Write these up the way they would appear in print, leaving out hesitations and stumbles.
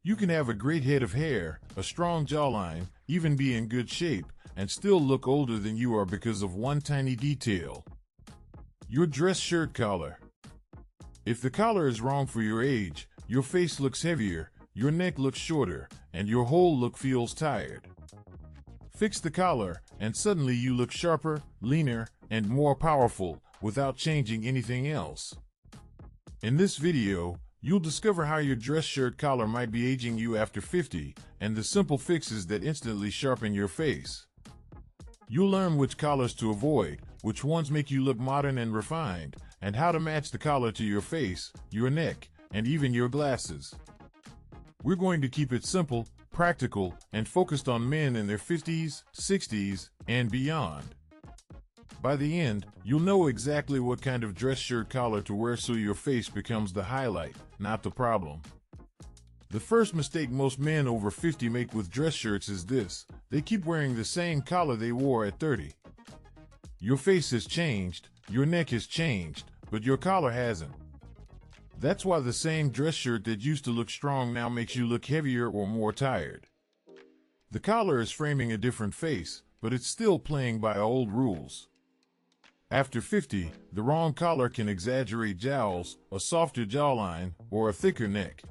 You can have a great head of hair, a strong jawline, even be in good shape, and still look older than you are because of one tiny detail. Your dress shirt collar. If the collar is wrong for your age, your face looks heavier, your neck looks shorter, and your whole look feels tired. Fix the collar, and suddenly you look sharper, leaner, and more powerful, without changing anything else. In this video, you'll discover how your dress shirt collar might be aging you after 50, and the simple fixes that instantly sharpen your face. You'll learn which collars to avoid, which ones make you look modern and refined, and how to match the collar to your face, your neck, and even your glasses. We're going to keep it simple, practical, and focused on men in their 50s, 60s, and beyond. By the end, you'll know exactly what kind of dress shirt collar to wear so your face becomes the highlight, not the problem. The first mistake most men over 50 make with dress shirts is this: they keep wearing the same collar they wore at 30. Your face has changed, your neck has changed, but your collar hasn't. That's why the same dress shirt that used to look strong now makes you look heavier or more tired. The collar is framing a different face, but it's still playing by old rules. After 50, the wrong collar can exaggerate jowls, a softer jawline, or a thicker neck.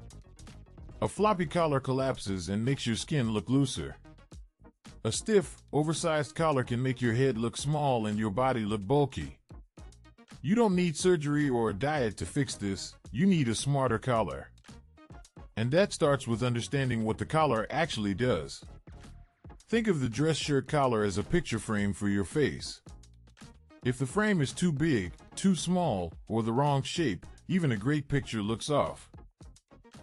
A floppy collar collapses and makes your skin look looser. A stiff, oversized collar can make your head look small and your body look bulky. You don't need surgery or a diet to fix this, you need a smarter collar. And that starts with understanding what the collar actually does. Think of the dress shirt collar as a picture frame for your face. If the frame is too big, too small, or the wrong shape, even a great picture looks off.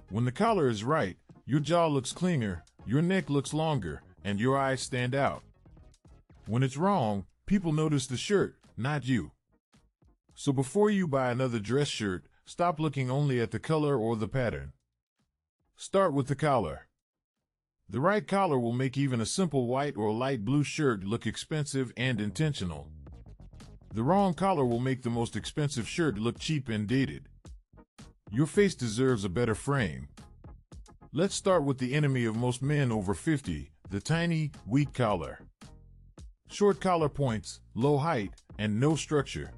When the collar is right, your jaw looks cleaner, your neck looks longer, and your eyes stand out. When it's wrong, people notice the shirt, not you. So before you buy another dress shirt, stop looking only at the color or the pattern. Start with the collar. The right collar will make even a simple white or light blue shirt look expensive and intentional. The wrong collar will make the most expensive shirt look cheap and dated. Your face deserves a better frame. Let's start with the enemy of most men over 50, the tiny, weak collar. Short collar points, low height, and no structure.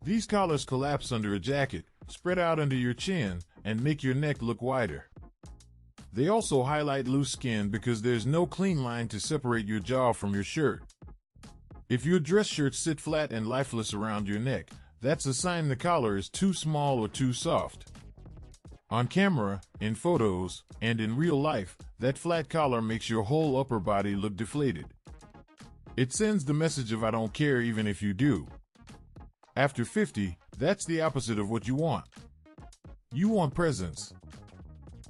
These collars collapse under a jacket, spread out under your chin, and make your neck look wider. They also highlight loose skin because there's no clean line to separate your jaw from your shirt. If your dress shirts sit flat and lifeless around your neck, that's a sign the collar is too small or too soft. On camera, in photos, and in real life, that flat collar makes your whole upper body look deflated. It sends the message of "I don't care even if you do." After 50, that's the opposite of what you want. You want presence.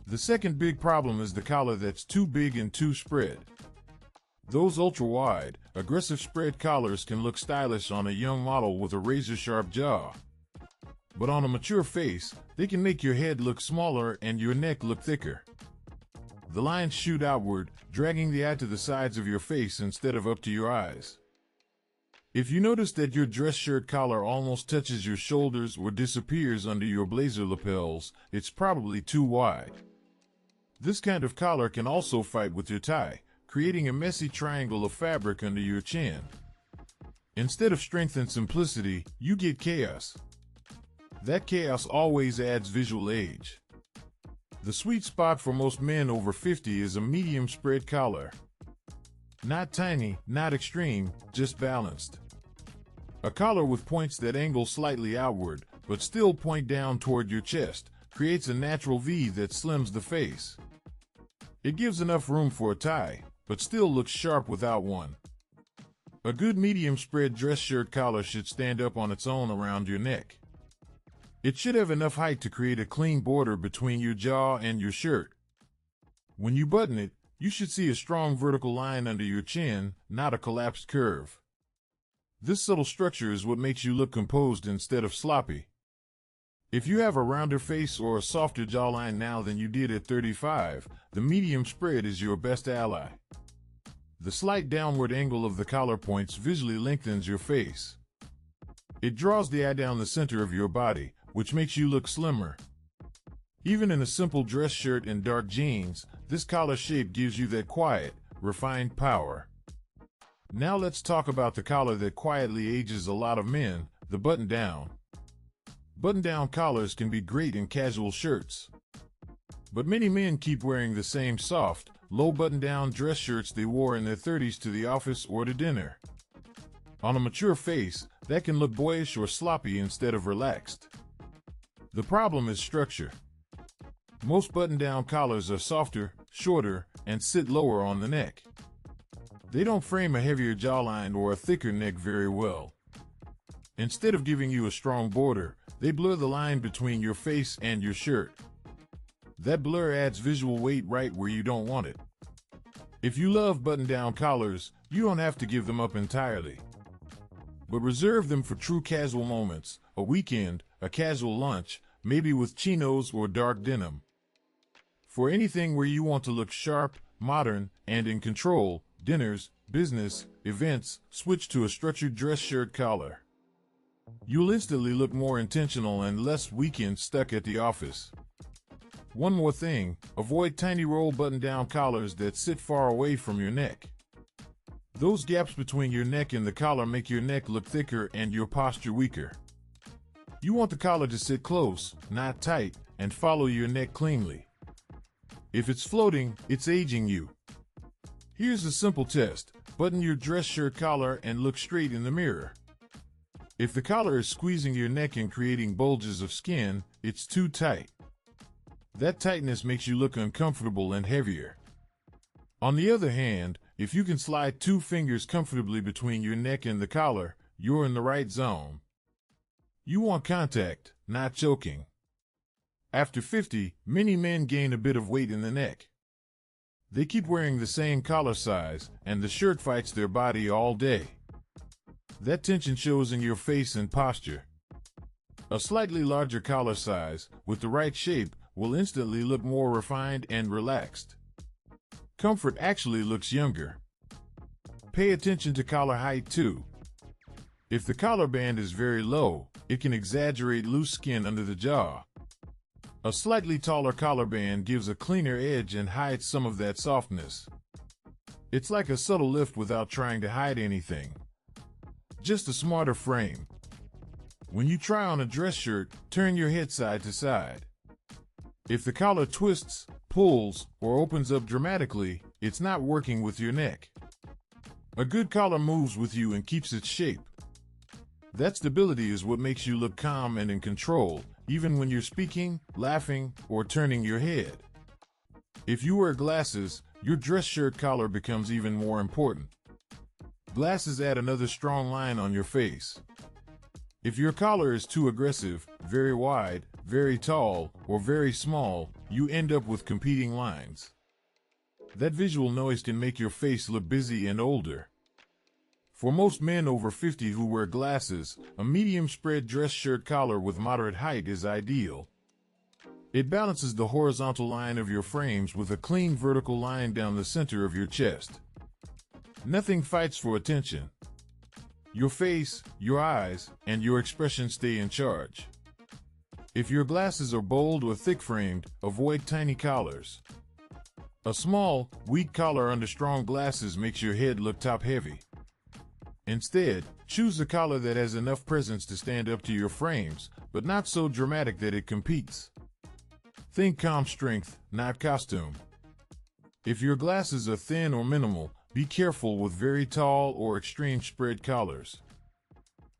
The second big problem is the collar that's too big and too spread. Those ultra-wide, aggressive spread collars can look stylish on a young model with a razor-sharp jaw. But on a mature face, they can make your head look smaller and your neck look thicker. The lines shoot outward, dragging the eye to the sides of your face instead of up to your eyes. If you notice that your dress shirt collar almost touches your shoulders or disappears under your blazer lapels, it's probably too wide. This kind of collar can also fight with your tie, creating a messy triangle of fabric under your chin. Instead of strength and simplicity, you get chaos. That chaos always adds visual age. The sweet spot for most men over 50 is a medium spread collar. Not tiny, not extreme, just balanced. A collar with points that angle slightly outward, but still point down toward your chest, creates a natural V that slims the face. It gives enough room for a tie, but still looks sharp without one. A good medium spread dress shirt collar should stand up on its own around your neck. It should have enough height to create a clean border between your jaw and your shirt. When you button it, you should see a strong vertical line under your chin, not a collapsed curve. This subtle structure is what makes you look composed instead of sloppy. If you have a rounder face or a softer jawline now than you did at 35, the medium spread is your best ally. The slight downward angle of the collar points visually lengthens your face. It draws the eye down the center of your body, which makes you look slimmer. Even in a simple dress shirt and dark jeans, this collar shape gives you that quiet, refined power. Now let's talk about the collar that quietly ages a lot of men, the button-down. Button-down collars can be great in casual shirts. But many men keep wearing the same soft, low button-down dress shirts they wore in their 30s to the office or to dinner. On a mature face, that can look boyish or sloppy instead of relaxed. The problem is structure. Most button-down collars are softer, shorter, and sit lower on the neck. They don't frame a heavier jawline or a thicker neck very well. Instead of giving you a strong border, they blur the line between your face and your shirt. That blur adds visual weight right where you don't want it. If you love button-down collars, you don't have to give them up entirely. But reserve them for true casual moments, a weekend, a casual lunch, maybe with chinos or dark denim. For anything where you want to look sharp, modern, and in control, dinners, business, events, switch to a structured dress shirt collar. You'll instantly look more intentional and less weekend stuck at the office. One more thing, avoid tiny roll button-down collars that sit far away from your neck. Those gaps between your neck and the collar make your neck look thicker and your posture weaker. You want the collar to sit close, not tight, and follow your neck cleanly. If it's floating, it's aging you. Here's a simple test. Button your dress shirt collar and look straight in the mirror. If the collar is squeezing your neck and creating bulges of skin, it's too tight. That tightness makes you look uncomfortable and heavier. On the other hand, if you can slide 2 fingers comfortably between your neck and the collar, you're in the right zone. You want contact, not choking. After 50, many men gain a bit of weight in the neck. They keep wearing the same collar size, and the shirt fights their body all day. That tension shows in your face and posture. A slightly larger collar size, with the right shape, will instantly look more refined and relaxed. Comfort actually looks younger. Pay attention to collar height too. If the collar band is very low, it can exaggerate loose skin under the jaw. A slightly taller collar band gives a cleaner edge and hides some of that softness. It's like a subtle lift without trying to hide anything. Just a smarter frame. When you try on a dress shirt, turn your head side to side. If the collar twists, pulls, or opens up dramatically, it's not working with your neck. A good collar moves with you and keeps its shape. That stability is what makes you look calm and in control, even when you're speaking, laughing, or turning your head. If you wear glasses, your dress shirt collar becomes even more important. Glasses add another strong line on your face. If your collar is too aggressive, very wide, very tall, or very small, you end up with competing lines. That visual noise can make your face look busy and older. For most men over 50 who wear glasses, a medium spread dress shirt collar with moderate height is ideal. It balances the horizontal line of your frames with a clean vertical line down the center of your chest. Nothing fights for attention. Your face, your eyes, and your expression stay in charge. If your glasses are bold or thick-framed, avoid tiny collars. A small, weak collar under strong glasses makes your head look top-heavy. Instead, choose a collar that has enough presence to stand up to your frames, but not so dramatic that it competes. Think calm strength, not costume. If your glasses are thin or minimal, be careful with very tall or extreme spread collars.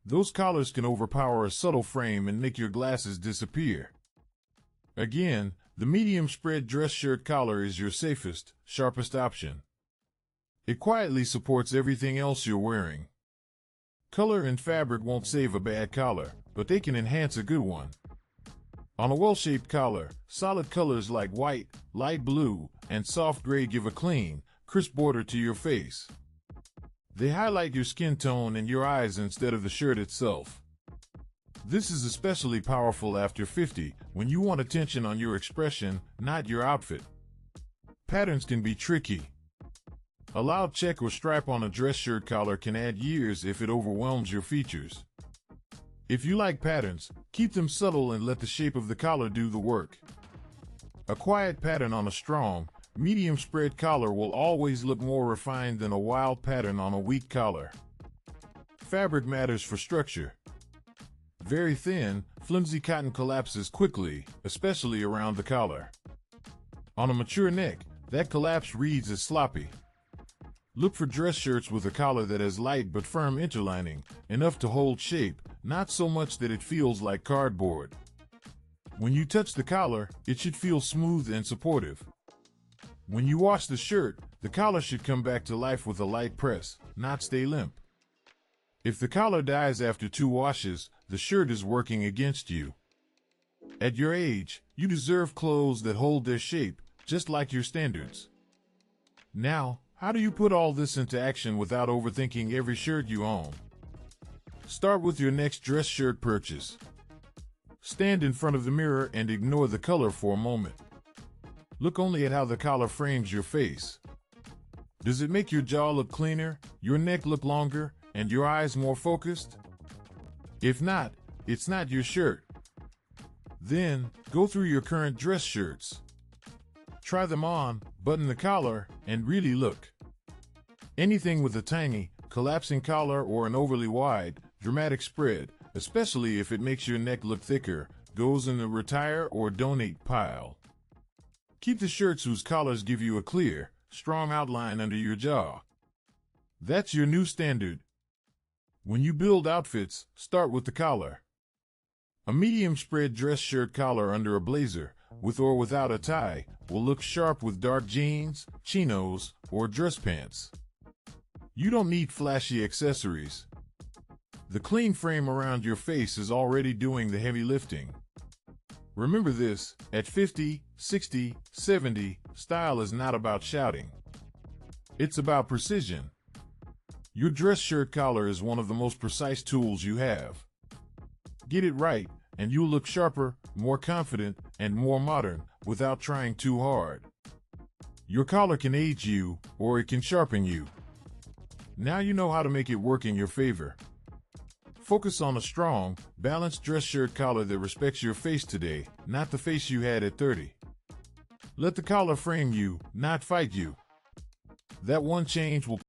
Those collars can overpower a subtle frame and make your glasses disappear. Again, the medium spread dress shirt collar is your safest, sharpest option. It quietly supports everything else you're wearing. Color and fabric won't save a bad collar, but they can enhance a good one. On a well-shaped collar, solid colors like white, light blue, and soft gray give a clean, crisp border to your face. They highlight your skin tone and your eyes instead of the shirt itself. This is especially powerful after 50, when you want attention on your expression, not your outfit. Patterns can be tricky. A loud check or stripe on a dress shirt collar can add years if it overwhelms your features. If you like patterns, keep them subtle and let the shape of the collar do the work. A quiet pattern on a strong, medium spread collar will always look more refined than a wild pattern on a weak collar. Fabric matters for structure. Very thin, flimsy cotton collapses quickly, especially around the collar. On a mature neck, that collapse reads as sloppy. Look for dress shirts with a collar that has light but firm interlining, enough to hold shape, not so much that it feels like cardboard. When you touch the collar, it should feel smooth and supportive. When you wash the shirt, the collar should come back to life with a light press, not stay limp. If the collar dies after 2 washes, the shirt is working against you. At your age, you deserve clothes that hold their shape, just like your standards. Now, how do you put all this into action without overthinking every shirt you own? Start with your next dress shirt purchase. Stand in front of the mirror and ignore the color for a moment. Look only at how the collar frames your face. Does it make your jaw look cleaner, your neck look longer, and your eyes more focused? If not, it's not your shirt. Then, go through your current dress shirts. Try them on, button the collar, and really look. Anything with a tiny, collapsing collar or an overly wide, dramatic spread, especially if it makes your neck look thicker, goes in the retire or donate pile. Keep the shirts whose collars give you a clear, strong outline under your jaw. That's your new standard. When you build outfits, start with the collar. A medium spread dress shirt collar under a blazer, with or without a tie, will look sharp with dark jeans, chinos, or dress pants. You don't need flashy accessories. The clean frame around your face is already doing the heavy lifting. Remember this, at 50, 60, 70, style is not about shouting. It's about precision. Your dress shirt collar is one of the most precise tools you have. Get it right, and you'll look sharper, more confident, and more modern without trying too hard. Your collar can age you, or it can sharpen you. Now you know how to make it work in your favor. Focus on a strong, balanced dress shirt collar that respects your face today, not the face you had at 30. Let the collar frame you, not fight you. That one change will